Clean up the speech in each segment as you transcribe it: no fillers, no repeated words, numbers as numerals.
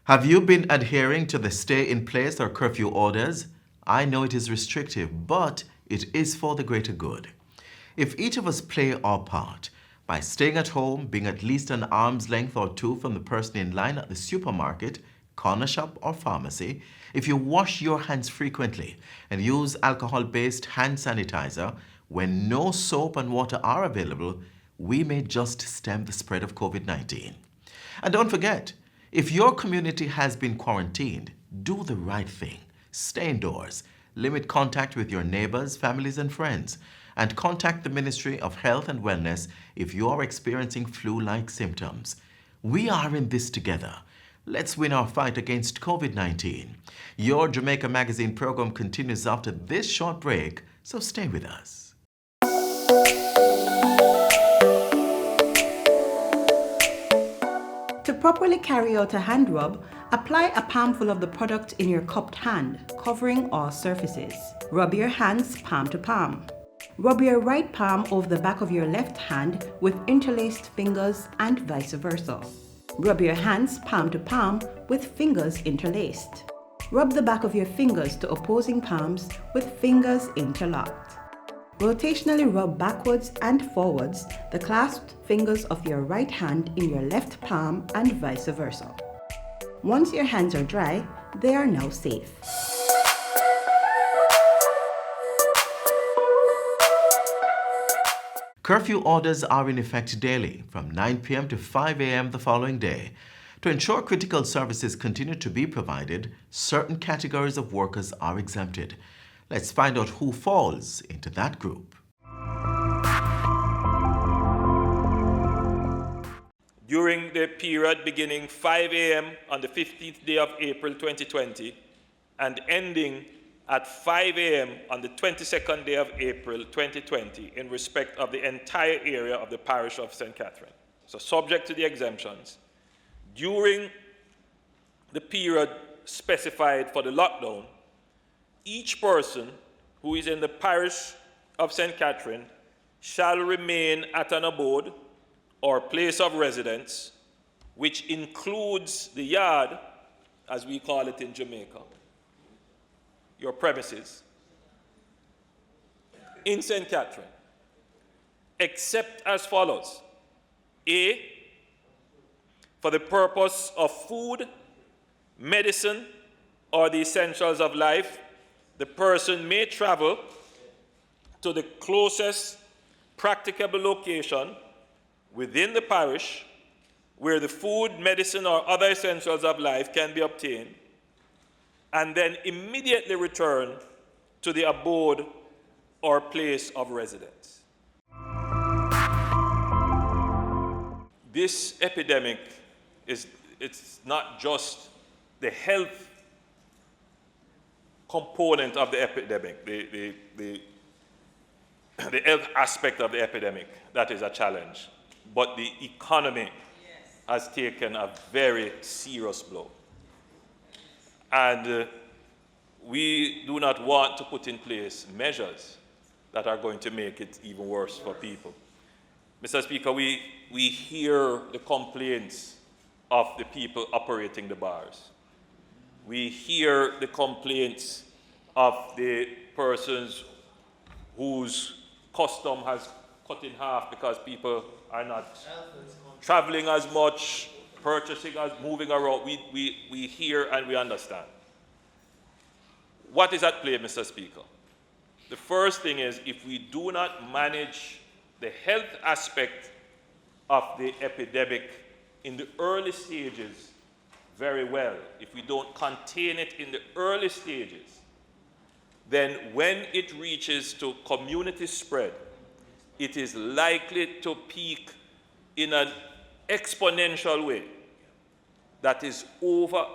Have you been adhering to the stay-in-place or curfew orders? I know it is restrictive, but it is for the greater good. If each of us play our part by staying at home, being at least an arm's length or two from the person in line at the supermarket, corner shop, or pharmacy, if you wash your hands frequently and use alcohol-based hand sanitizer when no soap and water are available, we may just stem the spread of COVID-19. And don't forget, if your community has been quarantined, do the right thing. Stay indoors, limit contact with your neighbors, families, and friends, and contact the Ministry of Health and Wellness if you are experiencing flu-like symptoms. We are in this together. Let's win our fight against COVID-19. Your Jamaica Magazine program continues after this short break, so stay with us. To properly carry out a hand rub, apply a palmful of the product in your cupped hand, covering all surfaces. Rub your hands palm to palm. Rub your right palm over the back of your left hand with interlaced fingers and vice versa. Rub your hands palm to palm with fingers interlaced. Rub the back of your fingers to opposing palms with fingers interlocked. Rotationally rub backwards and forwards the clasped fingers of your right hand in your left palm and vice versa. Once your hands are dry, they are now safe. Curfew orders are in effect daily from 9 p.m. to 5 a.m. the following day. To ensure critical services continue to be provided, certain categories of workers are exempted. Let's find out who falls into that group. During the period beginning 5 a.m. on the 15th day of April 2020 and ending at 5 a.m. on the 22nd day of April 2020 in respect of the entire area of the parish of St. Catherine. So subject to the exemptions. During the period specified for the lockdown, each person who is in the parish of St. Catherine shall remain at an abode or place of residence, which includes the yard, as we call it in Jamaica, your premises, in St. Catherine, except as follows. A, for the purpose of food, medicine, or the essentials of life, the person may travel to the closest practicable location within the parish where the food, medicine, or other essentials of life can be obtained, and then immediately return to the abode or place of residence. This epidemic it's not just the health component of the epidemic, the health aspect of the epidemic that is a challenge, but the economy has taken a very serious blow. And we do not want to put in place measures that are going to make it even worse for people. Mr. Speaker, we hear the complaints of the people operating the bars. We hear the complaints of the persons whose custom has cut in half because people are not traveling as much, purchasing as moving around. We hear and we understand. What is at play, Mr. Speaker? The first thing is, if we do not manage the health aspect of the epidemic in the early stages very well, if we don't contain it in the early stages, then when it reaches to community spread, it is likely to peak in an exponential way that is over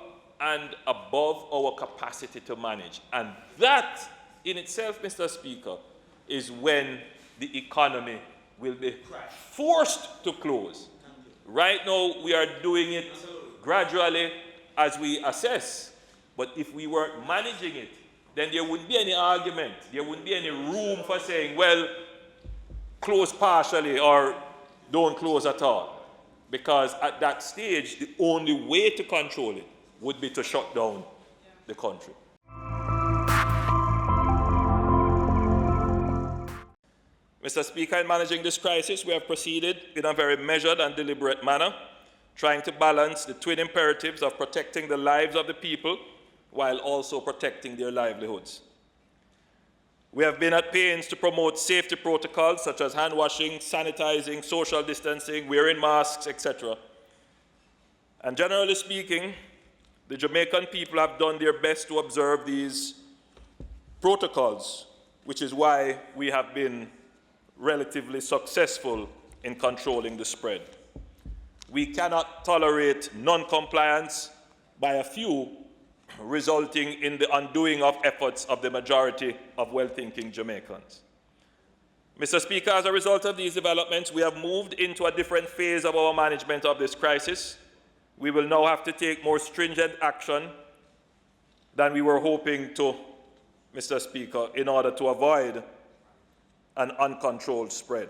and above our capacity to manage. And that in itself, Mr. Speaker, is when the economy will be forced to close. Right now, we are doing it gradually as we assess. But if we weren't managing it, then there wouldn't be any argument. There wouldn't be any room for saying, well, close partially or don't close at all. Because at that stage, the only way to control it would be to shut down the country. Mr. Speaker, in managing this crisis, we have proceeded in a very measured and deliberate manner, trying to balance the twin imperatives of protecting the lives of the people while also protecting their livelihoods. We have been at pains to promote safety protocols such as hand washing, sanitizing, social distancing, wearing masks, etc. And generally speaking, the Jamaican people have done their best to observe these protocols, which is why we have been relatively successful in controlling the spread. We cannot tolerate non-compliance by a few, resulting in the undoing of efforts of the majority of well-thinking Jamaicans. Mr. Speaker, as a result of these developments, we have moved into a different phase of our management of this crisis. We will now have to take more stringent action than we were hoping to, Mr. Speaker, in order to avoid an uncontrolled spread.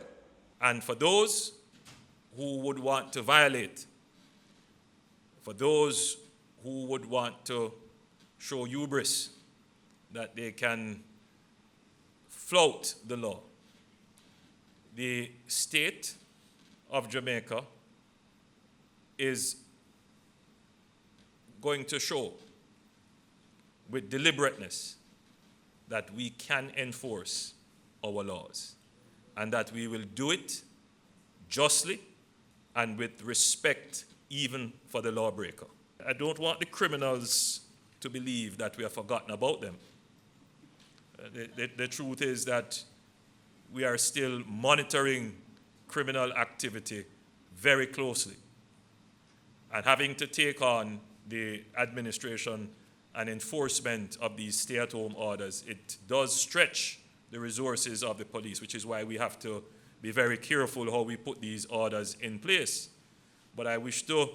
And for those who would want to violate, for those who would want to show hubris that they can flout the law, the state of Jamaica is going to show with deliberateness that we can enforce our laws, and that we will do it justly and with respect even for the lawbreaker. I don't want the criminals to believe that we have forgotten about them. The truth is that we are still monitoring criminal activity very closely, and having to take on the administration and enforcement of these stay-at-home orders, it does stretch the resources of the police, which is why we have to be very careful how we put these orders in place. But I wish to,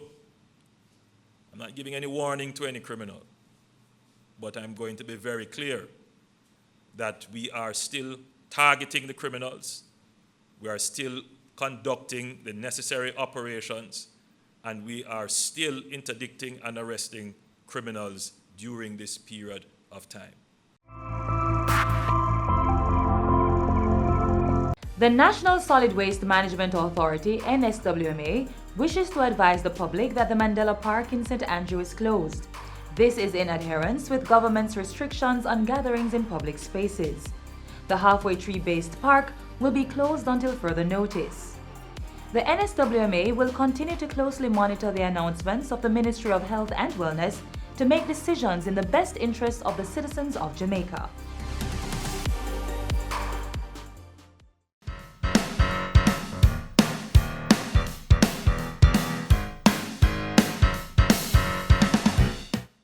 I'm not giving any warning to any criminal, but I'm going to be very clear that we are still targeting the criminals, we are still conducting the necessary operations, and we are still interdicting and arresting criminals during this period of time. The National Solid Waste Management Authority, NSWMA, wishes to advise the public that the Mandela Park in St. Andrew is closed. This is in adherence with government's restrictions on gatherings in public spaces. The halfway tree-based park will be closed until further notice. The NSWMA will continue to closely monitor the announcements of the Ministry of Health and Wellness to make decisions in the best interest of the citizens of Jamaica.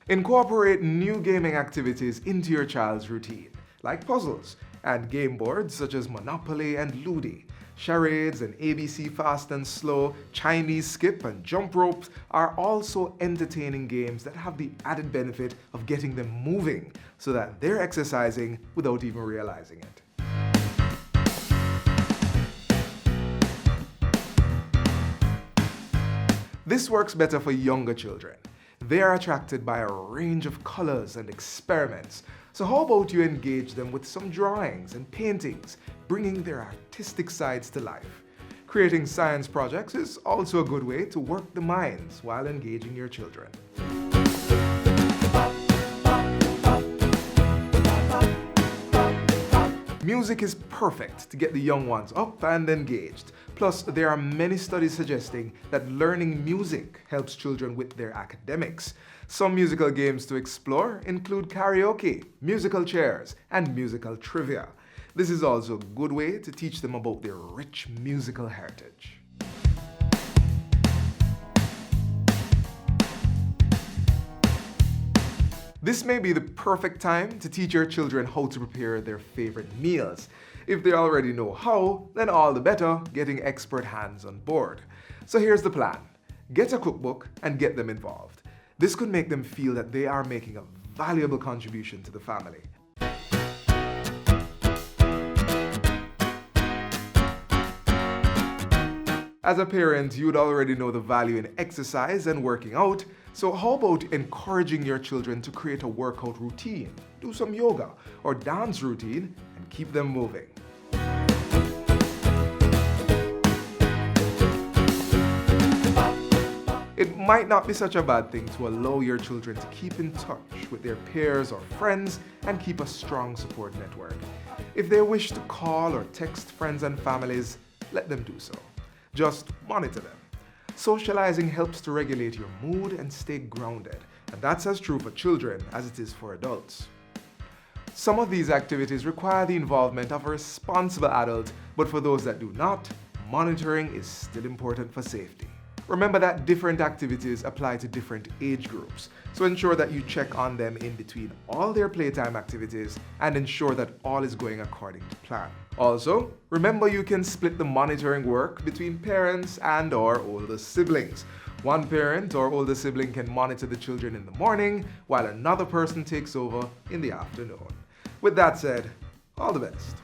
Incorporate new gaming activities into your child's routine, like puzzles and game boards such as Monopoly and Ludi. Charades and ABC Fast and Slow, Chinese Skip and Jump Ropes are also entertaining games that have the added benefit of getting them moving so that they're exercising without even realizing it. This works better for younger children. They are attracted by a range of colors and experiments. So how about you engage them with some drawings and paintings, bringing their artistic sides to life? Creating science projects is also a good way to work the minds while engaging your children. Music is perfect to get the young ones up and engaged. Plus, there are many studies suggesting that learning music helps children with their academics. Some musical games to explore include karaoke, musical chairs, and musical trivia. This is also a good way to teach them about their rich musical heritage. This may be the perfect time to teach your children how to prepare their favorite meals. If they already know how, then all the better getting expert hands on board. So here's the plan. Get a cookbook and get them involved. This could make them feel that they are making a valuable contribution to the family. As a parent, you'd already know the value in exercise and working out, So how about encouraging your children to create a workout routine, do some yoga or dance routine, and keep them moving? It might not be such a bad thing to allow your children to keep in touch with their peers or friends and keep a strong support network. If they wish to call or text friends and families, let them do so. Just monitor them. Socializing helps to regulate your mood and stay grounded, and that's as true for children as it is for adults. Some of these activities require the involvement of a responsible adult, but for those that do not, monitoring is still important for safety. Remember that different activities apply to different age groups, so ensure that you check on them in between all their playtime activities and ensure that all is going according to plan. Also, remember you can split the monitoring work between parents and/or older siblings. One parent or older sibling can monitor the children in the morning, while another person takes over in the afternoon. With that said, all the best.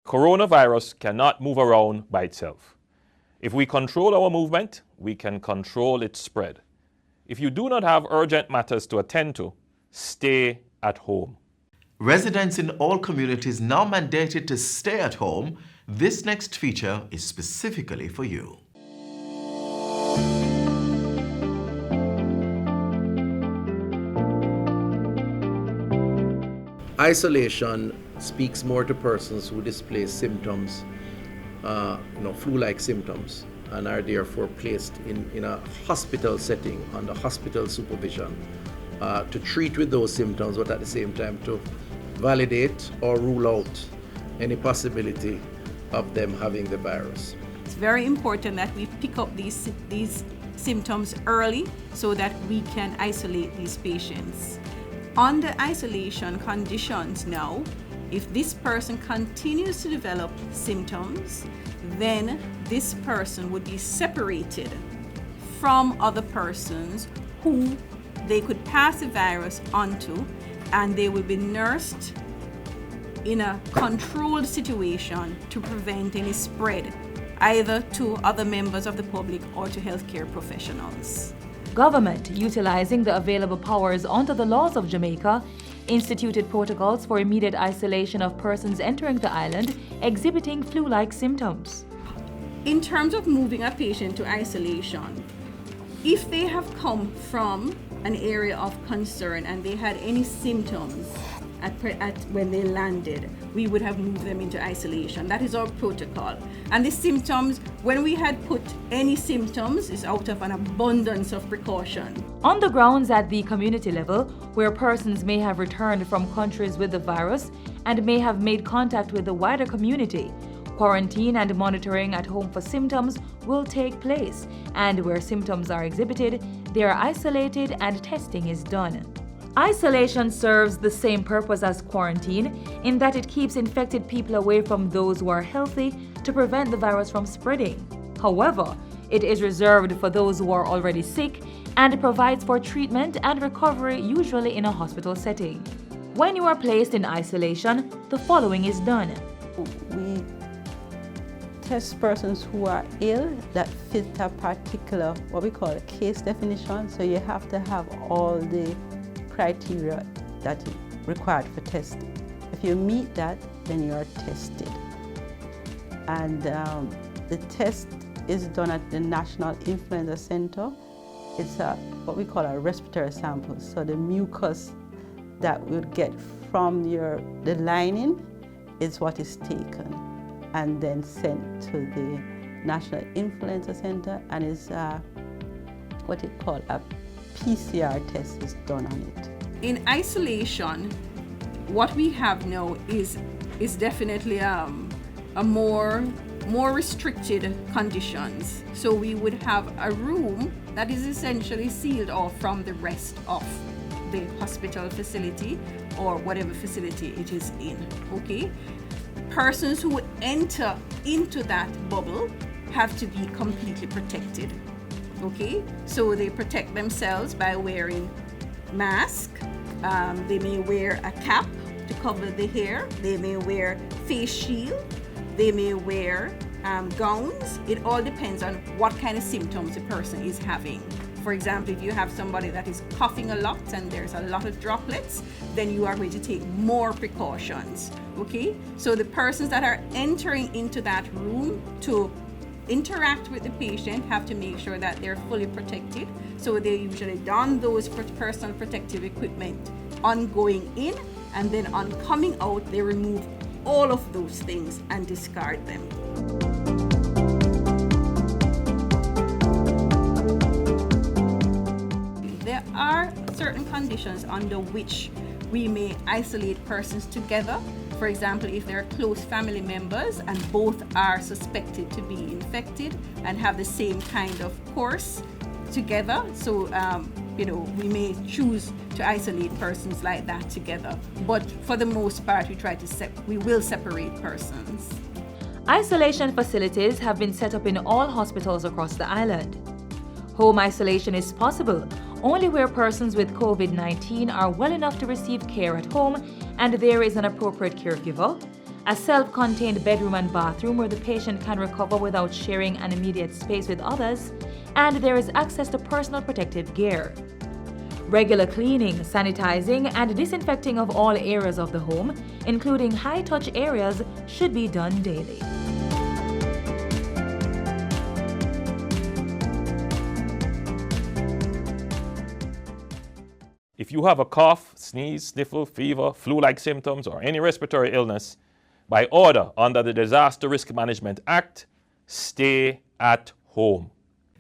Coronavirus cannot move around by itself. If we control our movement, we can control its spread. If you do not have urgent matters to attend to, stay at home. Residents in all communities now mandated to stay at home. This next feature is specifically for you. Isolation speaks more to persons who display symptoms, flu-like symptoms, and are therefore placed in a hospital setting under hospital supervision to treat with those symptoms, but at the same time to validate or rule out any possibility of them having the virus. It's very important that we pick up these symptoms early so that we can isolate these patients. On the isolation conditions now, if this person continues to develop symptoms, then this person would be separated from other persons who they could pass the virus onto, and they will be nursed in a controlled situation to prevent any spread, either to other members of the public or to healthcare professionals. Government, utilizing the available powers under the laws of Jamaica, instituted protocols for immediate isolation of persons entering the island exhibiting flu-like symptoms. In terms of moving a patient to isolation, if they have come from an area of concern and they had any symptoms when they landed, we would have moved them into isolation. That is our protocol. And the symptoms, when we had put any symptoms, is out of an abundance of precaution. On the grounds at the community level, where persons may have returned from countries with the virus and may have made contact with the wider community, quarantine and monitoring at home for symptoms will take place, and where symptoms are exhibited, they are isolated and testing is done. Isolation serves the same purpose as quarantine in that it keeps infected people away from those who are healthy to prevent the virus from spreading. However, it is reserved for those who are already sick and provides for treatment and recovery, usually in a hospital setting. When you are placed in isolation, the following is done. We test persons who are ill that fit a particular, what we call a case definition. So you have to have all the criteria that is required for testing. If you meet that, then you are tested. And the test is done at the National Influenza Center. It's what we call a respiratory sample. So the mucus that we'll get from the lining is what is taken and then sent to the National Influenza Center, and is what it called a PCR test is done on it. In isolation, what we have now is definitely a more restricted conditions. So we would have a room that is essentially sealed off from the rest of the hospital facility or whatever facility it is in. Okay? Persons who enter into that bubble have to be completely protected. Okay, so they protect themselves by wearing mask. They may wear a cap to cover the hair. They may wear face shield. They may wear gowns. It all depends on what kind of symptoms the person is having. For example, if you have somebody that is coughing a lot and there's a lot of droplets, then you are going to take more precautions, okay? So the persons that are entering into that room to interact with the patient have to make sure that they're fully protected. So they usually don those personal protective equipment on going in, and then on coming out, they remove all of those things and discard them. There are certain conditions under which we may isolate persons together. For example, if they're close family members and both are suspected to be infected and have the same kind of course together. So, we may choose to isolate persons like that together. But for the most part, we will separate persons. Isolation facilities have been set up in all hospitals across the island. Home isolation is possible only where persons with COVID-19 are well enough to receive care at home and there is an appropriate caregiver, a self-contained bedroom and bathroom where the patient can recover without sharing an immediate space with others, and there is access to personal protective gear. Regular cleaning, sanitizing, and disinfecting of all areas of the home, including high-touch areas, should be done daily. If you have a cough, sneeze, sniffle, fever, flu-like symptoms, or any respiratory illness, by order under the Disaster Risk Management Act, stay at home.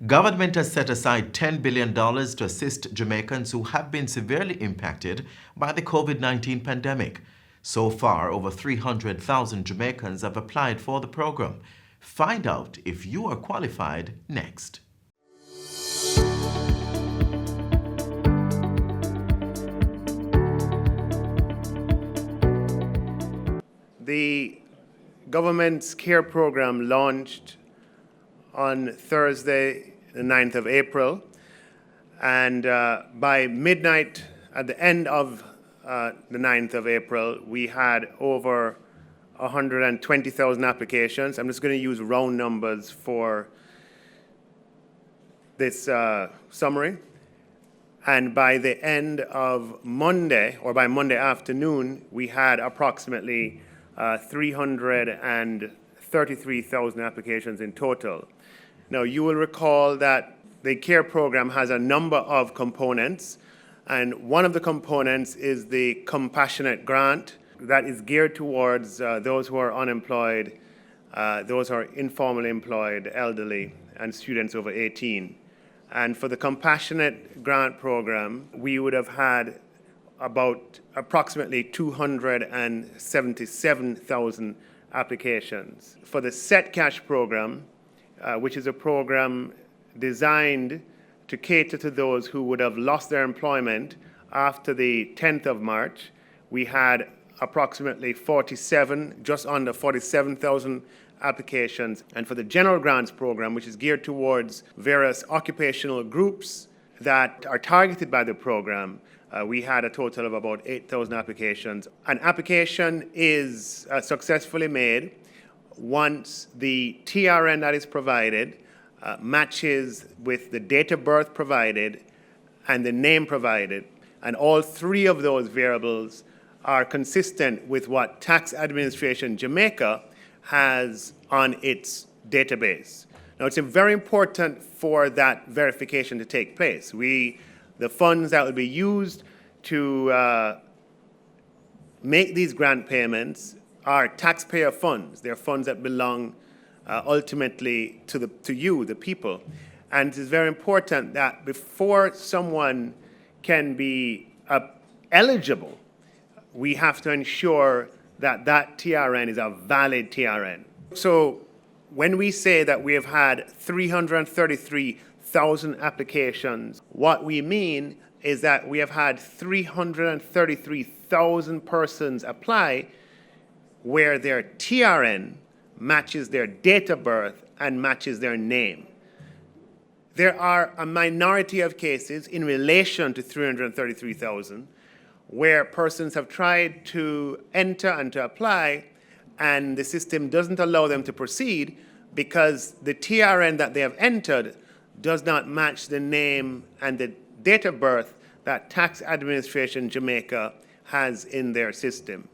Government has set aside $10 billion to assist Jamaicans who have been severely impacted by the COVID-19 pandemic. So far, over 300,000 Jamaicans have applied for the program. Find out if you are qualified next. The government's care program launched on Thursday, the 9th of April, and by midnight at the end of the 9th of April, we had over 120,000 applications. I'm just going to use round numbers for this summary. And by the end of Monday, or by Monday afternoon, we had approximately 333,000 applications in total. Now, you will recall that the CARE program has a number of components, and one of the components is the compassionate grant that is geared towards those who are unemployed, those who are informally employed, elderly, and students over 18. And for the compassionate grant program, we would have had about approximately 277,000 applications. For the Set Cash program, which is a program designed to cater to those who would have lost their employment after the 10th of March, we had approximately just under 47,000 applications. And for the General Grants program, which is geared towards various occupational groups that are targeted by the program, we had a total of about 8,000 applications. An application is successfully made once the TRN that is provided matches with the date of birth provided and the name provided. And all three of those variables are consistent with what Tax Administration Jamaica has on its database. Now, it's very important for that verification to take place. The funds that will be used to make these grant payments are taxpayer funds. They're funds that belong ultimately to you, the people. And it is very important that before someone can be eligible, we have to ensure that that TRN is a valid TRN. So when we say that we have had 333,000 applications, what we mean is that we have had 333,000 persons apply where their TRN matches their date of birth and matches their name. There are a minority of cases in relation to 333,000 where persons have tried to enter and to apply, and the system doesn't allow them to proceed because the TRN that they have entered does not match the name and the date of birth that Tax Administration Jamaica has in their system.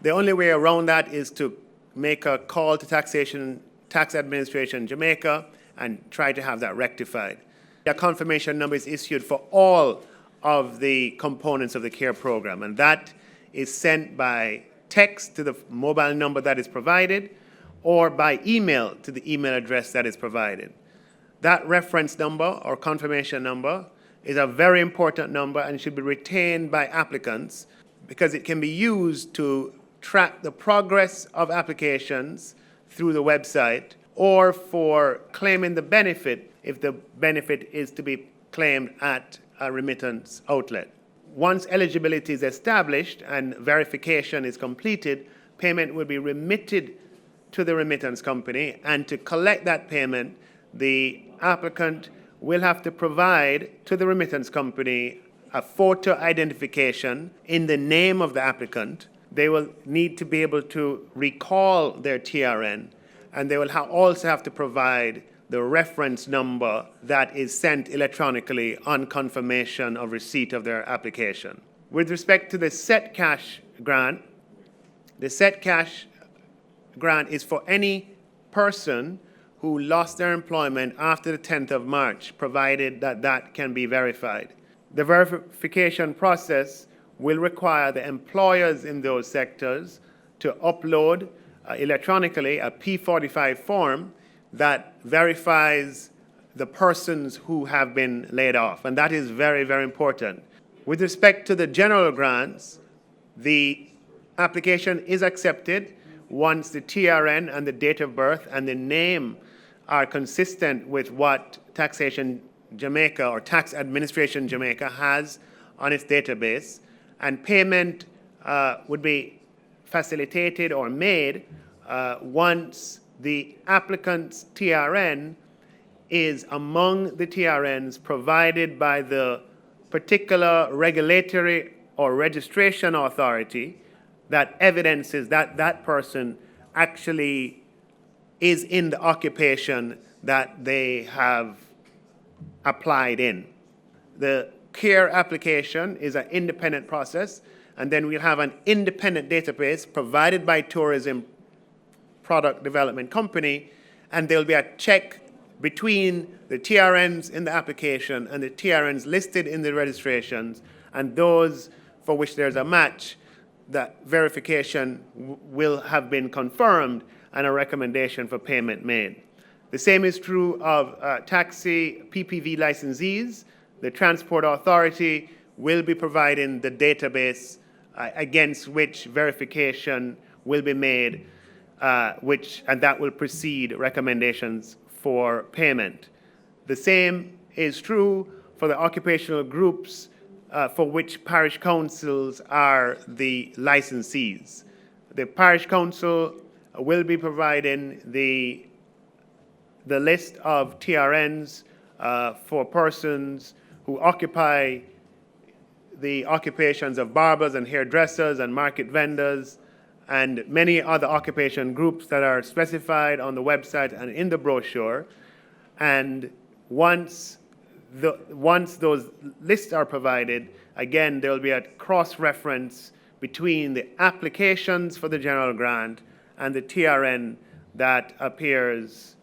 The only way around that is to make a call to Tax Administration Jamaica and try to have that rectified. A confirmation number is issued for all of the components of the CARE program, and that is sent by text to the mobile number that is provided or by email to the email address that is provided. That reference number or confirmation number is a very important number and should be retained by applicants because it can be used to track the progress of applications through the website or for claiming the benefit if the benefit is to be claimed at a remittance outlet. Once eligibility is established and verification is completed, payment will be remitted to the remittance company, and to collect that payment, the applicant will have to provide to the remittance company a photo identification in the name of the applicant. They will need to be able to recall their TRN, and they will also have to provide the reference number that is sent electronically on confirmation of receipt of their application. With respect to the Set Cash grant, the Set Cash grant is for any person who lost their employment after the 10th of March, provided that that can be verified. The verification process will require the employers in those sectors to upload electronically a P45 form that verifies the persons who have been laid off, and that is very, very important. With respect to the general grants, the application is accepted once the TRN and the date of birth and the name are consistent with what Taxation Jamaica or Tax Administration Jamaica has on its database, and payment would be facilitated or made once the applicant's TRN is among the TRNs provided by the particular regulatory or registration authority that evidences that that person actually is in the occupation that they have applied in. The CARE application is an independent process, and then we'll have an independent database provided by Tourism Product Development Company, and there'll be a check between the TRNs in the application and the TRNs listed in the registrations, and those for which there's a match, that verification will have been confirmed and a recommendation for payment made. The same is true of taxi PPV licensees. The Transport Authority will be providing the database against which verification will be made, and that will precede recommendations for payment. The same is true for the occupational groups for which parish councils are the licensees. The parish council will be providing the list of TRNs for persons who occupy the occupations of barbers and hairdressers and market vendors and many other occupation groups that are specified on the website and in the brochure. And once those lists are provided, again, there will be a cross-reference between the applications for the general grant and the TRN that appears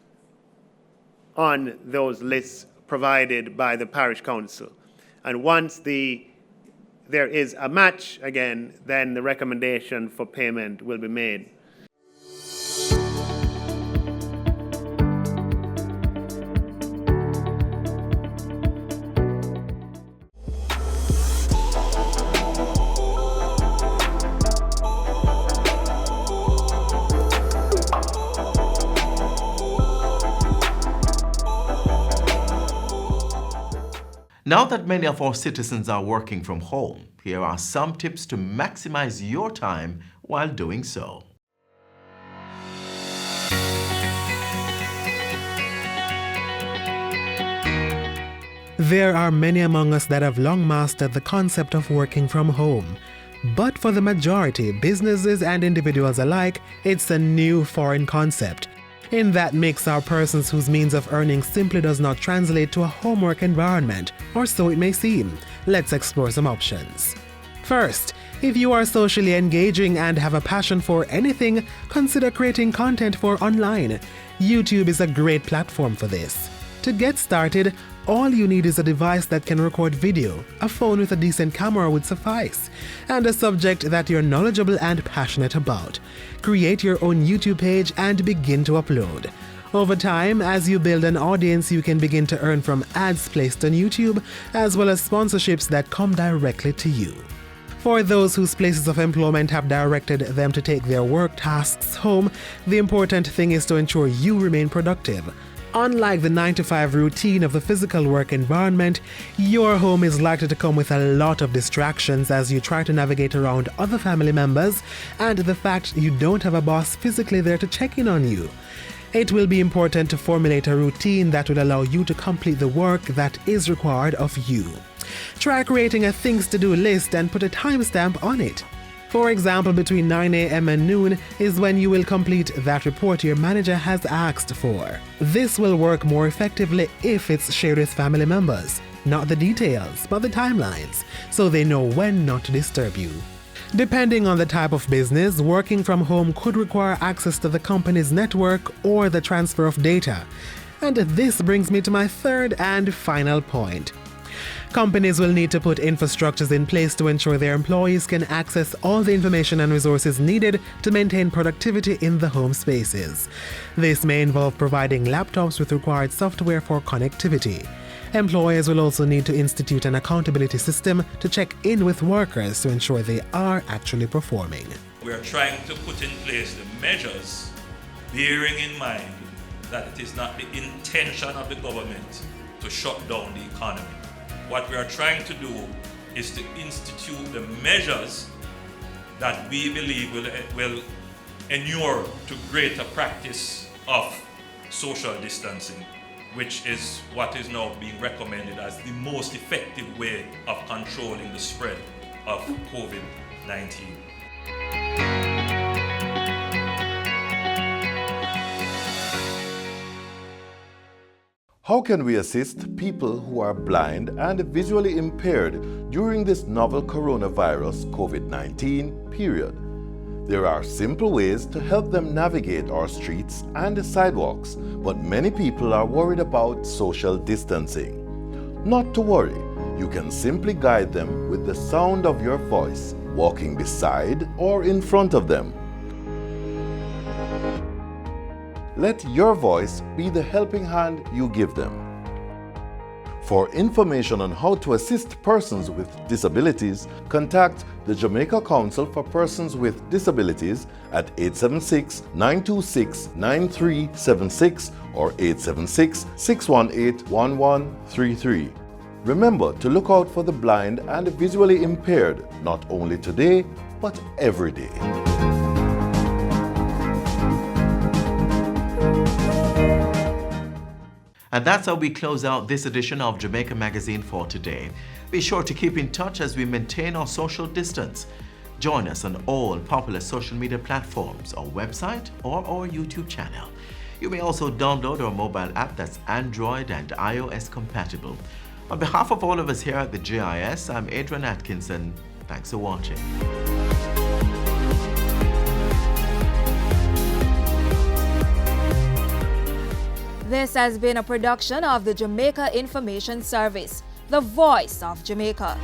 on those lists provided by the parish council. And once there is a match, again, then the recommendation for payment will be made. Now that many of our citizens are working from home, here are some tips to maximize your time while doing so. There are many among us that have long mastered the concept of working from home. But for the majority, businesses and individuals alike, it's a new foreign concept. In that mix are persons whose means of earning simply does not translate to a homework environment, or so it may seem. Let's explore some options. First, if you are socially engaging and have a passion for anything, consider creating content for online. YouTube is a great platform for this. To get started, all you need is a device that can record video. A phone with a decent camera would suffice, and a subject that you're knowledgeable and passionate about. Create your own YouTube page and begin to upload. Over time, as you build an audience, you can begin to earn from ads placed on YouTube, as well as sponsorships that come directly to you. For those whose places of employment have directed them to take their work tasks home, the important thing is to ensure you remain productive. Unlike the 9-to-5 routine of the physical work environment, your home is likely to come with a lot of distractions as you try to navigate around other family members and the fact you don't have a boss physically there to check in on you. It will be important to formulate a routine that will allow you to complete the work that is required of you. Try creating a things to do list and put a timestamp on it. For example, between 9 a.m. and noon is when you will complete that report your manager has asked for. This will work more effectively if it's shared with family members, not the details, but the timelines, so they know when not to disturb you. Depending on the type of business, working from home could require access to the company's network or the transfer of data. And this brings me to my third and final point. Companies will need to put infrastructures in place to ensure their employees can access all the information and resources needed to maintain productivity in the home spaces. This may involve providing laptops with required software for connectivity. Employers will also need to institute an accountability system to check in with workers to ensure they are actually performing. We are trying to put in place the measures, bearing in mind that it is not the intention of the government to shut down the economy. What we are trying to do is to institute the measures that we believe will inure to greater practice of social distancing, which is what is now being recommended as the most effective way of controlling the spread of COVID-19. How can we assist people who are blind and visually impaired during this novel coronavirus COVID-19 period? There are simple ways to help them navigate our streets and sidewalks, but many people are worried about social distancing. Not to worry, you can simply guide them with the sound of your voice, walking beside or in front of them. Let your voice be the helping hand you give them. For information on how to assist persons with disabilities, contact the Jamaica Council for Persons with Disabilities at 876-926-9376 or 876-618-1133. Remember to look out for the blind and visually impaired, not only today, but every day. And that's how we close out this edition of Jamaica Magazine for today. Be sure to keep in touch as we maintain our social distance. Join us on all popular social media platforms, our website or our YouTube channel. You may also download our mobile app that's Android and iOS compatible. On behalf of all of us here at the JIS, I'm Adrian Atkinson. Thanks for watching. This has been a production of the Jamaica Information Service, the voice of Jamaica.